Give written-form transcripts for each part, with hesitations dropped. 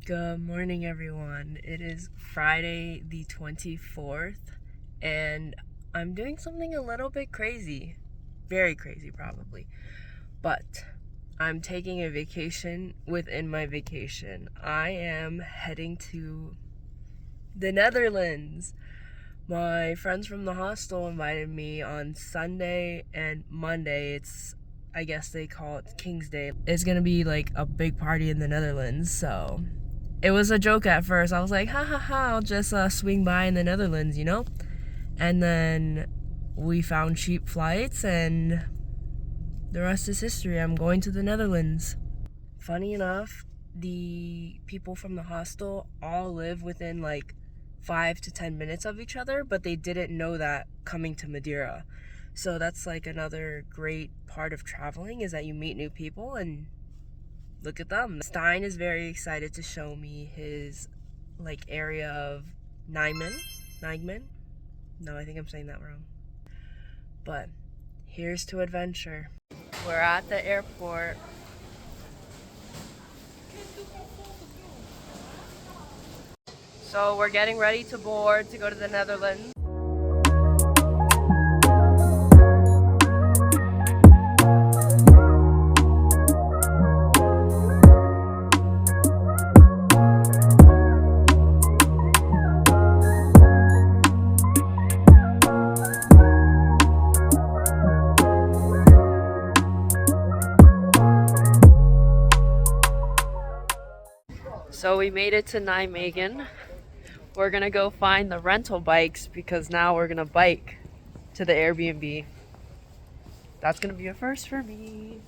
Good morning, everyone. It is Friday the 24th, and I'm doing something a little bit crazy. Very crazy, probably. But I'm taking a vacation within my vacation. I am heading to the Netherlands. My friends from the hostel invited me on Sunday and Monday. I guess they call it King's Day. It's gonna be like a big party in the Netherlands, so it was a joke at first. I was like, ha ha ha, I'll just swing by in the Netherlands, you know? And then we found cheap flights, and the rest is history. I'm going to the Netherlands. Funny enough, the people from the hostel all live within like 5 to 10 minutes of each other, but they didn't know that coming to Madeira. So that's like another great part of traveling, is that you meet new people, and look at them. Stein is very excited to show me his like area of Nijmegen. No, I think I'm saying that wrong. But here's to adventure. We're at the airport. So we're getting ready to board to go to the Netherlands. So we made it to Nijmegen. We're gonna go find the rental bikes because now we're gonna bike to the Airbnb. That's gonna be a first for me.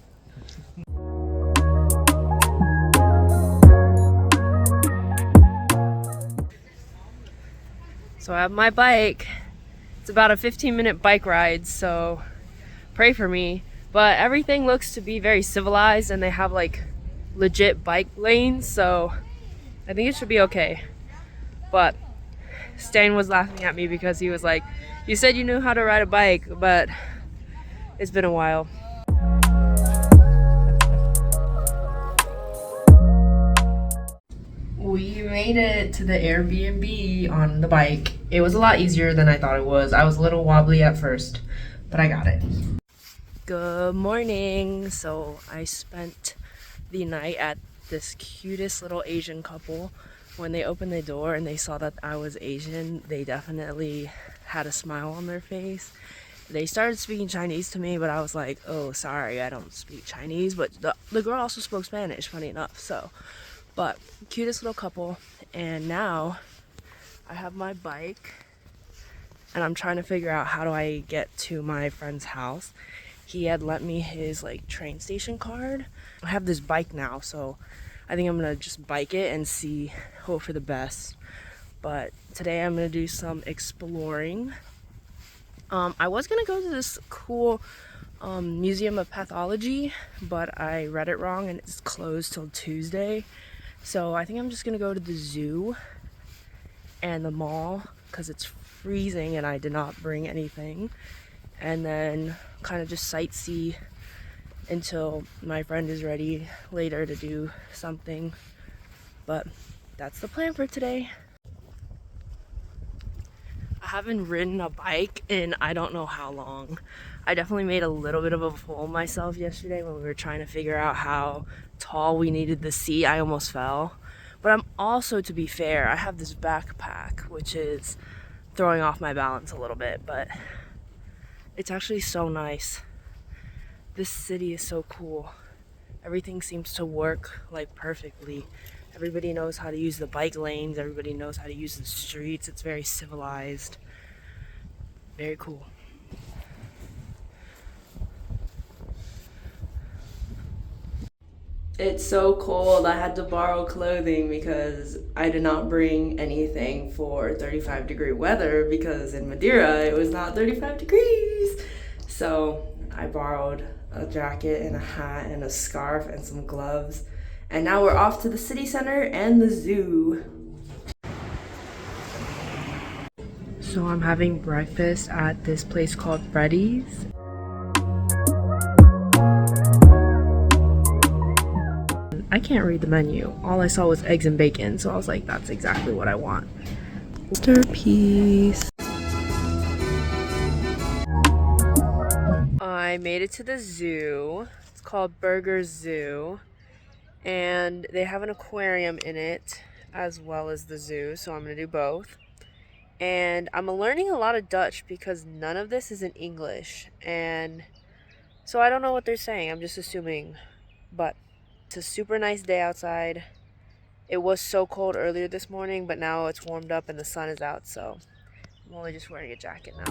So I have my bike. It's about a 15-minute bike ride, so pray for me. But everything looks to be very civilized, and they have like legit bike lanes, so I think it should be okay. But Stan was laughing at me because he was like, you said you knew how to ride a bike, but it's been a while. We made it to the Airbnb on the bike. It was a lot easier than I thought it was. I was a little wobbly at first, but I got it. Good morning. So I spent the night at this cutest little Asian couple. When they opened the door and they saw that I was Asian, they definitely had a smile on their face. They started speaking Chinese to me, but I was like, oh, sorry, I don't speak Chinese. But the girl also spoke Spanish, funny enough. But cutest little couple. And now I have my bike, and I'm trying to figure out how do I get to my friend's house. He had lent me his like train station card. I have this bike now, so I think I'm gonna just bike it and hope for the best. But today I'm gonna do some exploring. I was gonna go to this cool museum of pathology, but I read it wrong and it's closed till Tuesday. So I think I'm just gonna go to the zoo and the mall because it's freezing and I did not bring anything. And then kind of just sightsee until my friend is ready later to do something. But that's the plan for today. I haven't ridden a bike in I don't know how long. I definitely made a little bit of a fool of myself yesterday when we were trying to figure out how tall we needed the seat. I almost fell. But I'm also, to be fair, I have this backpack which is throwing off my balance a little bit, but it's actually so nice. This city is so cool. Everything seems to work like perfectly. Everybody knows how to use the bike lanes. Everybody knows how to use the streets. It's very civilized. Very cool. It's so cold. I had to borrow clothing because I did not bring anything for 35-degree weather because in Madeira it was not 35 degrees. So I borrowed a jacket and a hat and a scarf and some gloves. And now we're off to the city center and the zoo. So I'm having breakfast at this place called Freddy's. I can't read the menu. All I saw was eggs and bacon, so I was like, that's exactly what I want. Masterpiece. I made it to the zoo. It's called Burger Zoo. And they have an aquarium in it as well as the zoo, so I'm gonna do both. And I'm learning a lot of Dutch because none of this is in English, and so I don't know what they're saying. I'm just assuming, but it's a super nice day outside. It was so cold earlier this morning, but now it's warmed up and the sun is out, so I'm only just wearing a jacket now.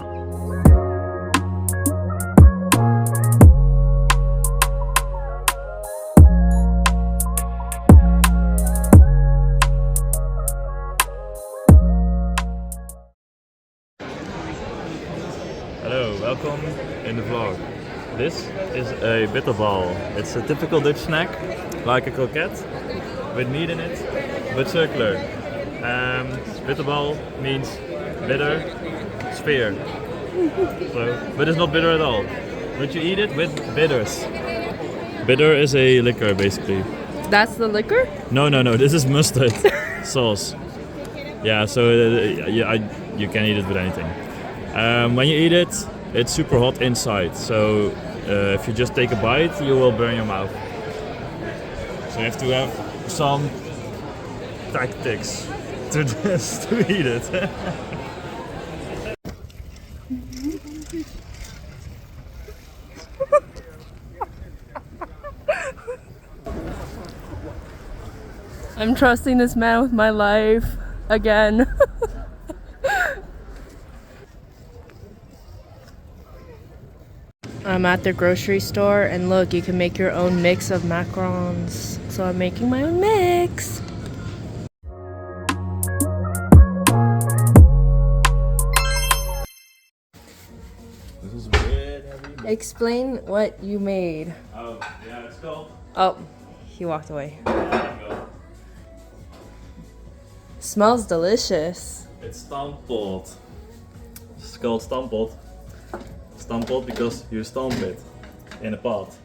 Hello, welcome in the vlog. This is a bitterbal. It's a typical Dutch snack, like a croquette, with meat in it, but circular. Bitterbal means bitter sphere. But it's not bitter at all. But you eat it with bitters. Bitter is a liquor, basically. That's the liquor? No, this is mustard sauce. Yeah, so you can eat it with anything. When you eat it, it's super hot inside, so if you just take a bite, you will burn your mouth. So you have to have some tactics to eat it. I'm trusting this man with my life again. I'm at the grocery store and look, you can make your own mix of macarons. So I'm making my own mix. This is a bit heavy. Explain what you made. Oh, yeah, it's called. Oh, he walked away. Smells delicious. It's stampot. It's called stampot. Stampot because you stamp it in a pot.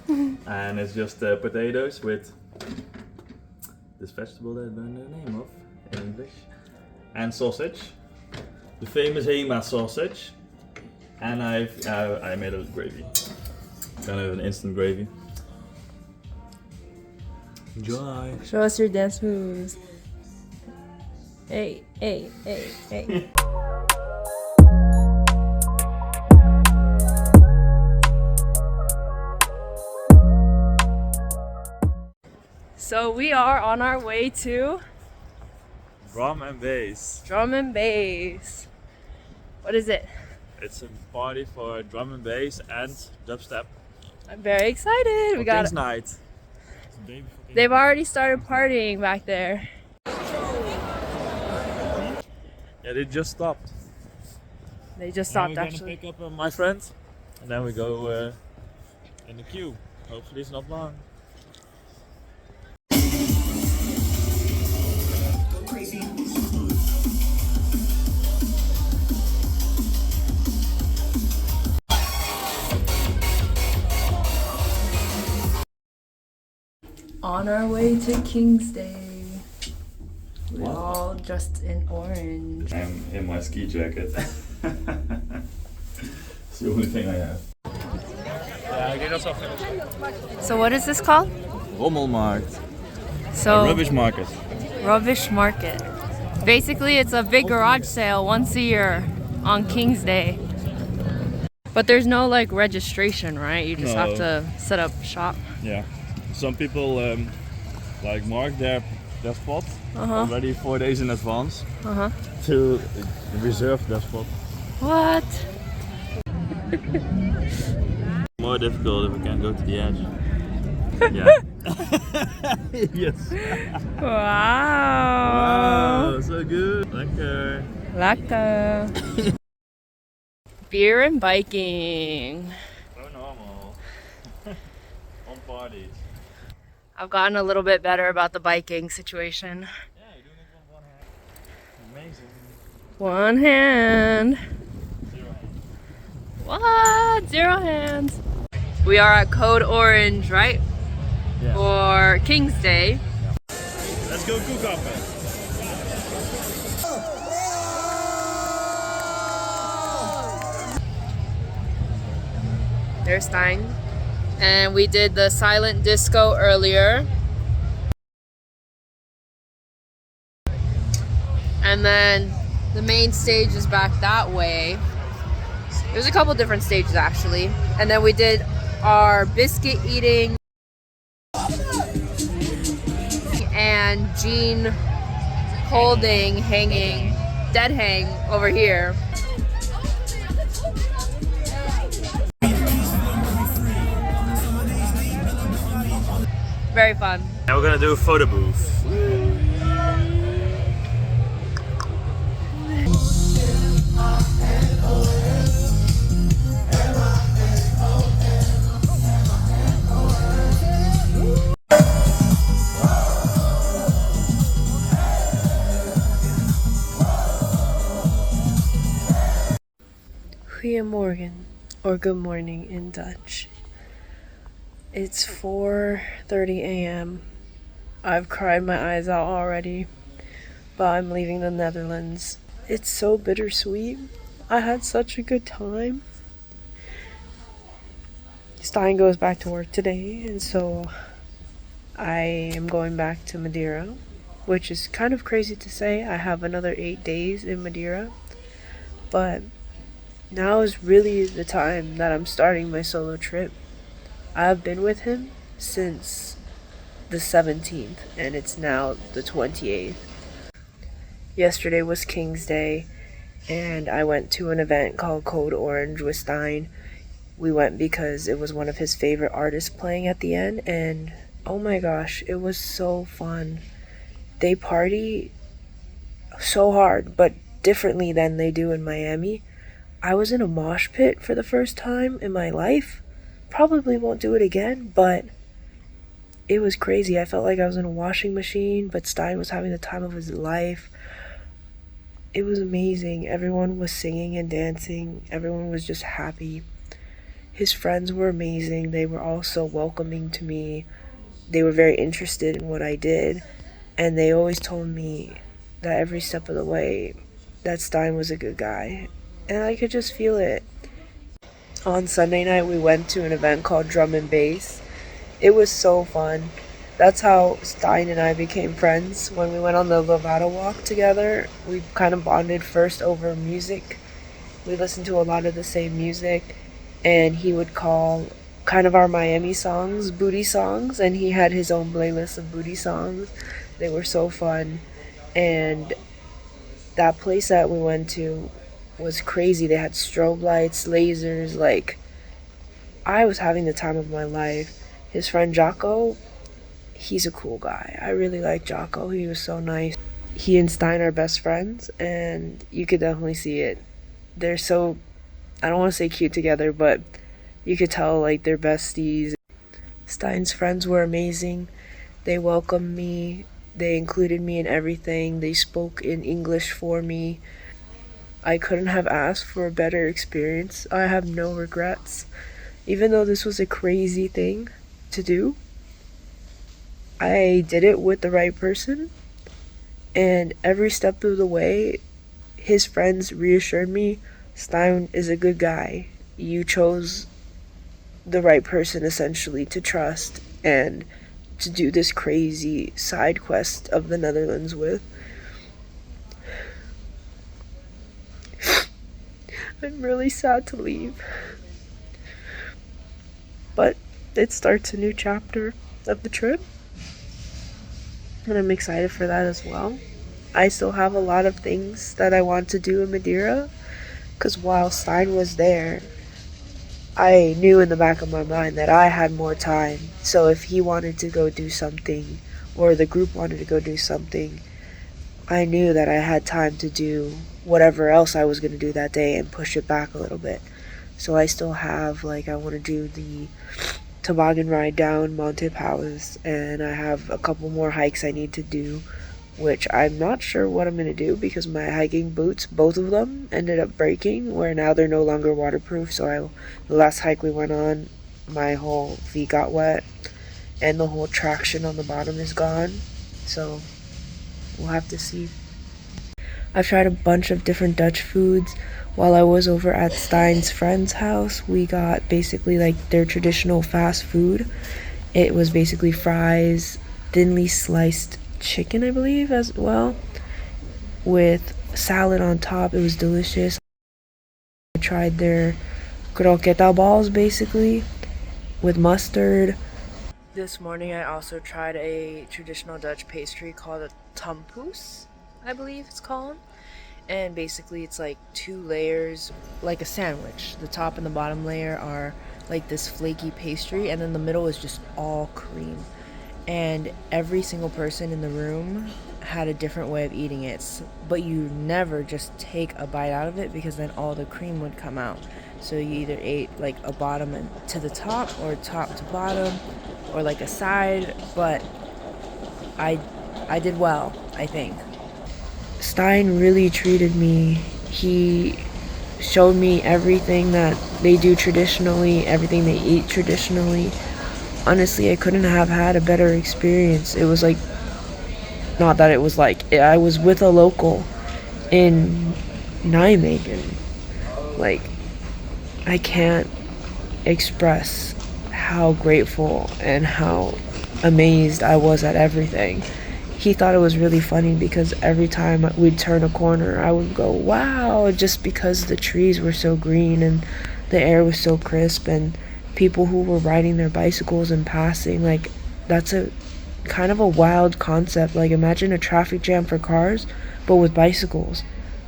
And it's just potatoes with this vegetable that I don't know the name of in English. And sausage. The famous Hema sausage. And I made a gravy. Kind of an instant gravy. Enjoy! Show us your dance moves. Hey, hey, hey, hey. So we are on our way to Drum and bass. Drum and Bass. What is it? It's a party for drum and bass and dubstep. I'm very excited. We got King's Night. It's the day before King's They've Night. already started partying back there. Yeah, they just stopped. They just Now stopped we're actually. gonna pick up my friend, and then we go in the queue. Hopefully it's not long. On our way to King's Day. We're all dressed in orange. I'm in my ski jacket. It's the only thing I have. So what is this called? Rommelmarkt. So Rubbish market. Rubbish market. Basically, it's a big garage sale once a year on King's Day. But there's no like registration, right? You just No. have to set up shop. Yeah. Some people like mark their spot already 4 days in advance to reserve their spot. What? More difficult if we can go to the edge. Yeah. Yes. Wow. Oh, so good. Lekker. Lekker. Beer and biking. So normal. On parties. I've gotten a little bit better about the biking situation. Yeah, you're doing it with one hand. Amazing. One hand. 0 hand. What? 0 hands. We are at Code Orange, right? for King's Day. Let's go cook up. There's Stein. And we did the silent disco earlier. And then the main stage is back that way. There's a couple different stages actually. And then we did our biscuit eating and Jean holding, hanging, dead hang over here. Very fun. Now we're gonna do a photo booth. Goedemorgen, or good morning in Dutch. It's 4:30 a.m. I've cried my eyes out already, but I'm leaving the Netherlands. It's so bittersweet. I had such a good time. Stein goes back to work today, and so I am going back to Madeira, which is kind of crazy to say. I have another 8 days in Madeira, but now is really the time that I'm starting my solo trip. I've been with him since the 17th, and it's now the 28th. Yesterday was King's Day, and I went to an event called Code Orange with Stein. We went because it was one of his favorite artists playing at the end, and oh my gosh, it was so fun. They party so hard, but differently than they do in Miami. I was in a mosh pit for the first time in my life. Probably won't do it again, but it was crazy. I felt like I was in a washing machine, but Stein was having the time of his life. It was amazing. Everyone was singing and dancing. Everyone was just happy. His friends were amazing. They were all so welcoming to me. They were very interested in what I did, and they always told me that every step of the way that Stein was a good guy, and I could just feel it. On Sunday night, we went to an event called Drum and Bass. It was so fun. That's how Stein and I became friends. When we went on the Levada walk together, we kind of bonded first over music. We listened to a lot of the same music, and he would call kind of our Miami songs booty songs, and he had his own playlist of booty songs. They were so fun. And that place that we went to was crazy. They had strobe lights, lasers, like, I was having the time of my life. His friend Jocko, he's a cool guy. I really like Jocko. He was so nice. He and Stein are best friends, and you could definitely see it. They're so, I don't want to say cute together, but you could tell like they're besties. Stein's friends were amazing. They welcomed me. They included me in everything. They spoke in English for me. I couldn't have asked for a better experience. I have no regrets. Even though this was a crazy thing to do, I did it with the right person. And every step of the way, his friends reassured me, Stein is a good guy. You chose the right person, essentially, to trust and to do this crazy side quest of the Netherlands with. I'm really sad to leave, but it starts a new chapter of the trip, and I'm excited for that as well. I still have a lot of things that I want to do in Madeira, because while Stein was there, I knew in the back of my mind that I had more time. So if he wanted to go do something, or the group wanted to go do something, I knew that I had time to do whatever else I was going to do that day and push it back a little bit. So I still have, like, I want to do the toboggan ride down Monte Palace, and I have a couple more hikes I need to do, which I'm not sure what I'm going to do because my hiking boots, both of them, ended up breaking, where now they're no longer waterproof. So the last hike we went on, my whole feet got wet, and the whole traction on the bottom is gone. So we'll have to see. I've tried a bunch of different Dutch foods. While I was over at Stein's friend's house, we got basically like their traditional fast food. It was basically fries, thinly sliced chicken, I believe, as well, with salad on top. It was delicious. I tried their croqueta balls basically with mustard. This morning I also tried a traditional Dutch pastry called a tompoes, I believe it's called. And basically it's like 2 layers, like a sandwich. The top and the bottom layer are like this flaky pastry, and then the middle is just all cream. And every single person in the room had a different way of eating it, but you never just take a bite out of it because then all the cream would come out. So you either ate like a bottom and to the top, or top to bottom, or like a side. But I did well, I think. Stein really treated me. He showed me everything that they do traditionally, everything they eat traditionally. Honestly, I couldn't have had a better experience. It was like, not that it was like, I was with a local in Nijmegen. Like, I can't express how grateful and how amazed I was at everything. He thought it was really funny because every time we'd turn a corner, I would go, wow, just because the trees were so green and the air was so crisp, and people who were riding their bicycles and passing, like, that's a kind of a wild concept. Like, imagine a traffic jam for cars, but with bicycles.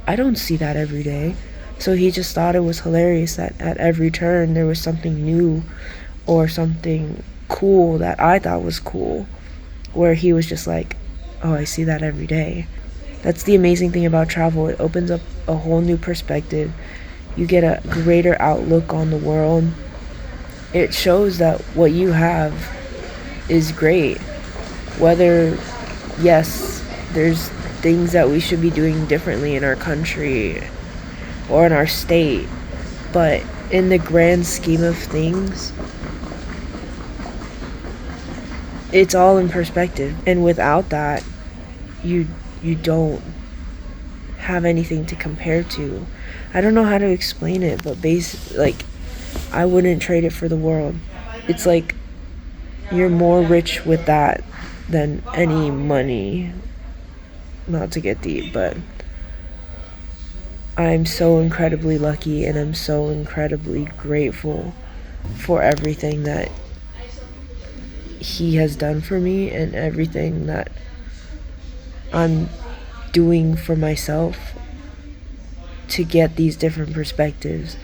I don't see that every day. So he just thought it was hilarious that at every turn there was something new or something cool that I thought was cool, where he was just like, oh, I see that every day. That's the amazing thing about travel. It opens up a whole new perspective. You get a greater outlook on the world. It shows that what you have is great. Whether, yes, there's things that we should be doing differently in our country or in our state, but in the grand scheme of things, it's all in perspective. And without that, you don't have anything to compare to. I don't know how to explain it, but like, I wouldn't trade it for the world. It's like you're more rich with that than any money. Not to get deep, but I'm so incredibly lucky, and I'm so incredibly grateful for everything that he has done for me and everything that I'm doing for myself to get these different perspectives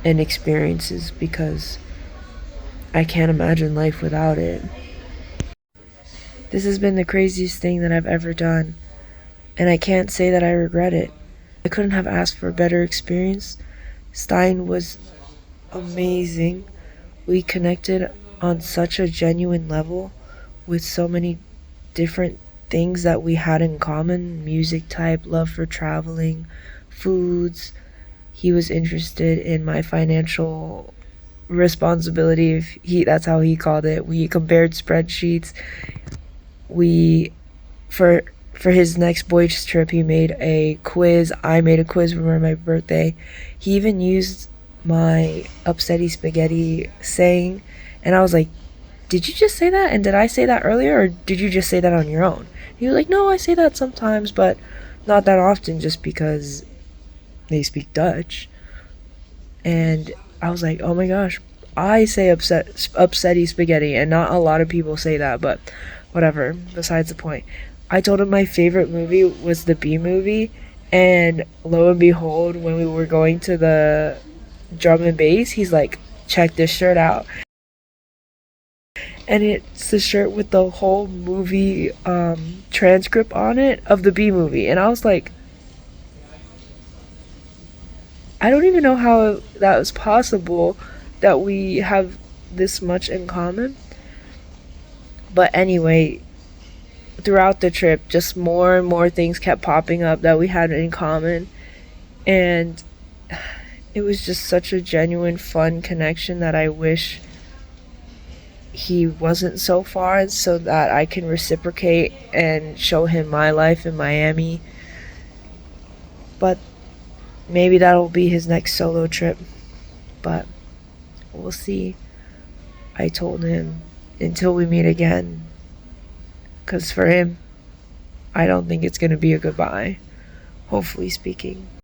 and experiences, because I can't imagine life without it. This has been the craziest thing that I've ever done, and I can't say that I regret it. I couldn't have asked for a better experience. Stein was amazing. We connected on such a genuine level with so many different things that we had in common: music type, love for traveling, foods. He was interested in my financial responsibility, that's how he called it. We compared spreadsheets. We for his next boys trip, he made a quiz. I made a quiz for my birthday. He even used my upsetty spaghetti saying, and I was like, did you just say that? And did I say that earlier, or did you just say that on your own? He was like, no, I say that sometimes, but not that often, just because they speak Dutch. And I was like, oh my gosh, I say upsetty spaghetti, and not a lot of people say that, but whatever, besides the point. I told him my favorite movie was the Bee Movie, and lo and behold, when we were going to the drum and bass, he's like, check this shirt out. And it's the shirt with the whole movie transcript on it of the Bee Movie. And I was like, I don't even know how that was possible, that we have this much in common. But anyway, throughout the trip, just more and more things kept popping up that we had in common. And it was just such a genuine, fun connection that I wish he wasn't so far so that I can reciprocate and show him my life in Miami. But maybe that'll be his next solo trip. But we'll see. I told him until we meet again. Because for him, I don't think it's going to be a goodbye. Hopefully speaking.